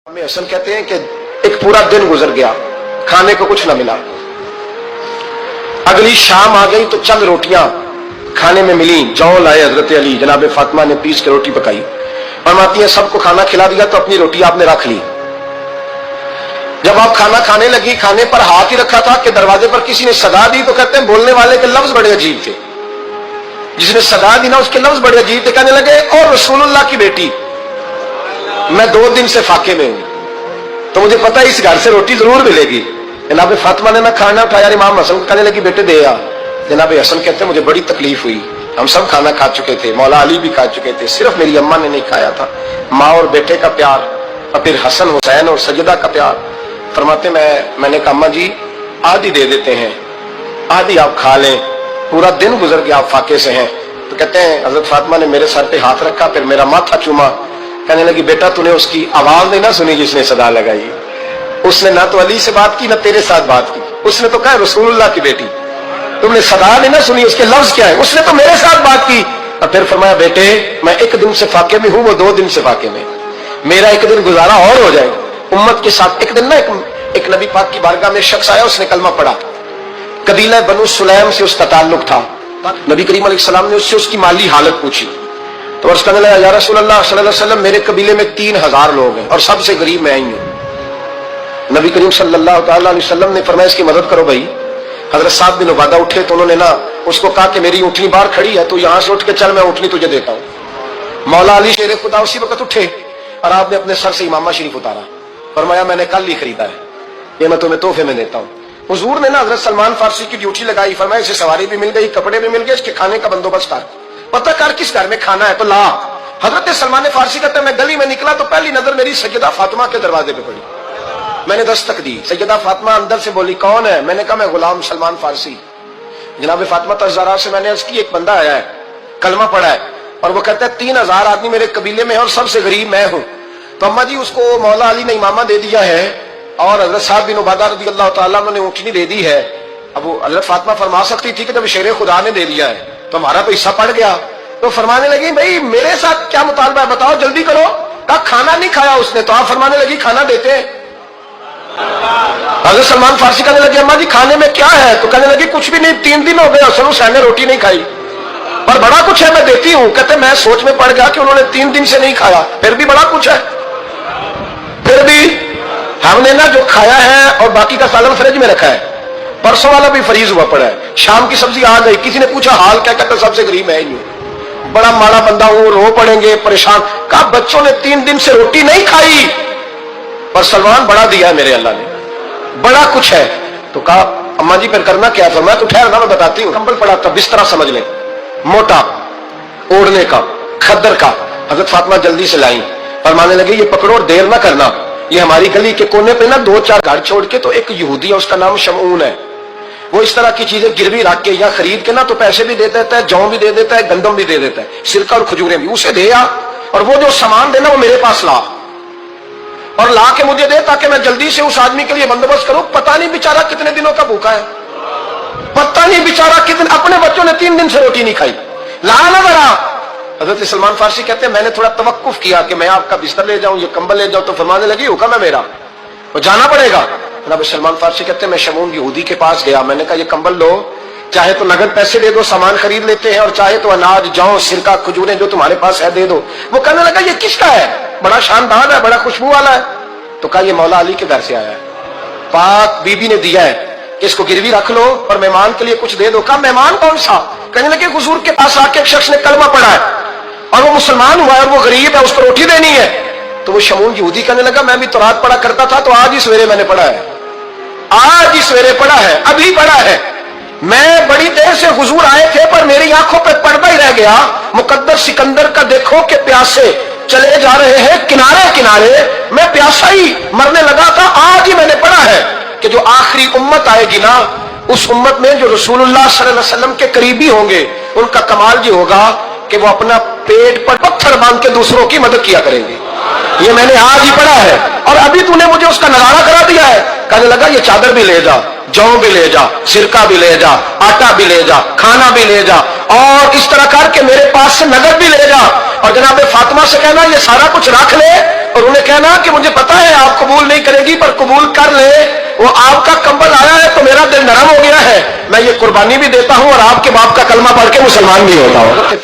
हमें हसन कहते हैं कि एक पूरा दिन गुजर गया, खाने को कुछ ना मिला। अगली शाम आ गई तो चंद रोटियां खाने में मिली। जौ लाए हजरत अली, जनाब फातिमा ने पीस के रोटी पकाई। फरमाती है सबको खाना खिला दिया तो अपनी रोटी आपने रख ली। जब आप खाना खाने लगी, खाने पर हाथ ही रखा था कि दरवाजे पर किसी ने सदा दी। तो कहते हैं बोलने वाले के लफ्ज बड़े अजीब थे, जिसने सदा दी ना उसके लफ्ज बड़े अजीब थे। कहने लगे और रसूलुल्लाह की बेटी, मैं 2 दिन से फाके में हूं तो मुझे पता है इस घर से रोटी जरूर मिलेगी। जनाब फातिमा ने ना खाना उठाया, इमाम हसन को कहने लगी बेटे दे आ। जनाब हसन कहते हैं मुझे बड़ी तकलीफ हुई, हम सब खाना खा चुके थे, मौला अली भी खा चुके थे, सिर्फ मेरी अम्मा ने नहीं खाया था। माँ और बेटे का प्यार और फिर हसन हुसैन और सजदा का प्यार। फरमाते मैंने कहा अम्मा जी आधी दे देते हैं, आधी आप खा लें, पूरा दिन गुजर गया आप फाके से हैं। तो कहते हैं हजरत फातिमा ने मेरे सर पे हाथ रखा, फिर मेरा माथा चूमा। कहने लगी बेटा तूने उसकी आवाज नहीं ना सुनी जिसने सदा लगाई। उसने ना तो अली से बात की ना तेरे साथ बात की, उसने तो कहा रसूलुल्लाह की बेटी। तुमने सदा नहीं ना सुनी, उसके लफ्ज क्या है, उसने तो मेरे साथ बात की। और फिर फरमाया बेटे मैं 1 दिन से फाके में हूं, वो 2 दिन से फाके में, मेरा 1 दिन गुजारा और हो जाएगा उम्मत के साथ। एक दिन ना एक नबी पाक की बारगाह में शख्स आया, उसने कलमा पढ़ा। कबीला बनु सुलैम से उसका ताल्लुक था। नबी करीम अलैहि सलाम ने उससे उसकी माली हालत पूछी तो अर्ज़ करने लगा या रसूलल्लाह सल्लल्लाहु अलैहि वसल्लम मेरे कबीले में 3000 लोग हैं और सबसे गरीब मैं ही हूं। नबी करीम सल्लल्लाहु अलैहि वसल्लम ने फरमाया इसकी मदद करो भाई। हजरत साद बिन उबादा उठे तो उन्होंने ना उसको कहा कि मेरी ऊँटनी बाहर खड़ी है, तो यहां से उठ के चल मैं ऊँटनी तुझे देता हूं। मौला अली शेर खुदा उसी वक्त उठे और आपने अपने सर से इमामा शरीफ उतारा। फरमाया मैंने कल ही खरीदा है, ये मैं तुम्हें तोहफे में देता हूं। हुजूर ने ना हजरत सलमान फारसी की ड्यूटी लगाई। फरमाया इसे सवारी भी मिल गई, कपड़े भी मिल गए, इसके खाने का बंदोबस्त कर, पता कर किस घर में खाना है तो ला। हजरत सलमान फारसी कहते मैं गली में निकला तो पहली नजर मेरी सैयदा फातिमा के दरवाजे पे पड़ी। मैंने दस्तक दी, सैयदा फातिमा अंदर से बोली कौन है? मैंने कहा मैं गुलाम सलमान फारसी। जनाब फातिमा तज़्ज़ारा से मैंने अर्ज़ की एक बंदा आया है, कलमा पड़ा है और वो कहता है 3000 आदमी मेरे कबीले में है और सबसे गरीब मैं हूं। तो अम्मा जी उसको मौला अली ने इमामा दे दिया है और हजरत साद बिन उबादा रज़ी अल्लाह तआला ने ऊँटनी दे दी है। अब वो हजरत फातिमा फरमा सकती थी कि जब शेर खुदा ने दे दिया है तो हमारा तो हिस्सा पड़ गया। तो फरमाने लगी भाई मेरे साथ क्या मुतालबा है बताओ जल्दी करो। कहा खाना नहीं खाया उसने। तो आप फरमाने लगी खाना देते हैं। हजरत सलमान फारसी कहने लगे अम्मा जी खाने में क्या है? तो कहने लगी कुछ भी नहीं, 3 दिन हो गए हसन हुसैन ने रोटी नहीं खाई पर बड़ा कुछ है मैं देती हूँ। कहते मैं सोच में पड़ गया कि उन्होंने 3 दिन से नहीं खाया, फिर भी बड़ा कुछ है। फिर भी हमने ना जो खाया है और बाकी का सालन फ्रिज में रखा है, परसों वाला भी फ्रीज हुआ पड़ा है, शाम की सब्जी आ गई। किसी ने पूछा हाल क्या? कहता सबसे गरीब मैं ही हूं, बड़ा माड़ा बंदा हूं, रो पड़ेंगे परेशान। कहा बच्चों ने 3 दिन से रोटी नहीं खाई पर सलमान बड़ा दिया है मेरे अल्लाह ने, बड़ा कुछ है। तो कहा अम्मा जी फिर करना क्या? फरमाया तो ठहर ना मैं बताती हूँ। कंबल पड़ा था, बिस्तरा समझ ले, मोटा ओढ़ने का, खद्दर का। हजरत फातिमा जल्दी से लाई, फरमाने लगे ये पकड़ो और देर ना करना। ये हमारी गली के कोने पे ना 2-4 घर छोड़ के तो एक यहूदी है, उसका नाम शमऊन है, वो इस तरह की चीजें गिरवी रख के या खरीद के ना तो पैसे भी दे देता है, जौ भी दे देता है, गंदम भी दे देता है, सिरका और खजूरें भी। उसे दे आ और वो जो सामान देना वो मेरे पास ला और ला के मुझे दे ताकि मैं जल्दी से उस आदमी के लिए बंदोबस्त करूं। पता नहीं बेचारा कितने दिनों का भूखा है, पता नहीं बेचारा कितने, अपने बच्चों ने 3 दिन से रोटी नहीं खाई, ला ना जरा। हजरत सलमान फारसी कहते हैं मैंने थोड़ा तवक्कुफ किया कि मैं आपका बिस्तर ले जाऊं, ये कंबल ले जाऊं। तो फरमाने लगी हुक्म है मेरा, तो जाना पड़ेगा। जनाब सलमान फारसी कहते हैं मैं शमून यहूदी के पास गया, मैंने कहा ये कंबल लो, चाहे तो नगद पैसे दे दो, सामान खरीद लेते हैं, और चाहे तो अनाज जौ सिरका खजूरें जो तुम्हारे पास है दे दो। वो कहने लगा ये किसका है? बड़ा शानदार है, बड़ा खुशबू वाला है। तो कहा ये मौला अली के घर से आया है, पाक बीबी ने दिया है, इसको गिरवी रख लो और मेहमान के लिए कुछ दे दो। कहा मेहमान कौन सा? कहने लगे हुजूर के पास आके एक शख्स ने कलमा पढ़ा है और वो मुसलमान हुआ है और वो गरीब है, उसको रोटी देनी है। तो वो शमून यहूदी कहने लगा मैं भी तो रात पढ़ा करता था, तो आज ही सवेरे मैंने पढ़ा है, आज ही सवेरे पढ़ा है, अभी पढ़ा है। मैं बड़ी देर से हुजूर आए थे पर मेरी आंखों पे पर्दा ही रह गया। मुकद्दर सिकंदर का देखो कि प्यासे चले जा रहे हैं किनारे किनारे, मैं प्यासा ही मरने लगा था, आज ही मैंने पढ़ा है कि जो आखिरी उम्मत आएगी ना उस उम्मत में जो रसूलुल्लाह सल्लल्लाहु अलैहि वसल्लम के करीबी होंगे उनका कमाल ये होगा कि वो अपना पेट पर पत्थर बांध के दूसरों की मदद किया करेंगे। ये मैंने आज ही पढ़ा है और अभी तूने मुझे उसका नजारा करा दिया है। कहने लगा ये चादर भी ले जा, जौ भी ले जा, सिरका भी ले जा, आटा भी ले जा, खाना भी ले जा और इस तरह करके मेरे पास से नगद भी ले जा। और जनाब फातिमा से कहना ये सारा कुछ रख ले और उन्हें कहना कि मुझे पता है आप قبول کر لے, وہ آپ کا کمبل آیا ہے تو میرا دل نرم ہو گیا ہے, میں یہ قربانی بھی دیتا ہوں اور آپ کے باپ کا کلمہ پڑھ کے مسلمان بھی ہوتا ہوں.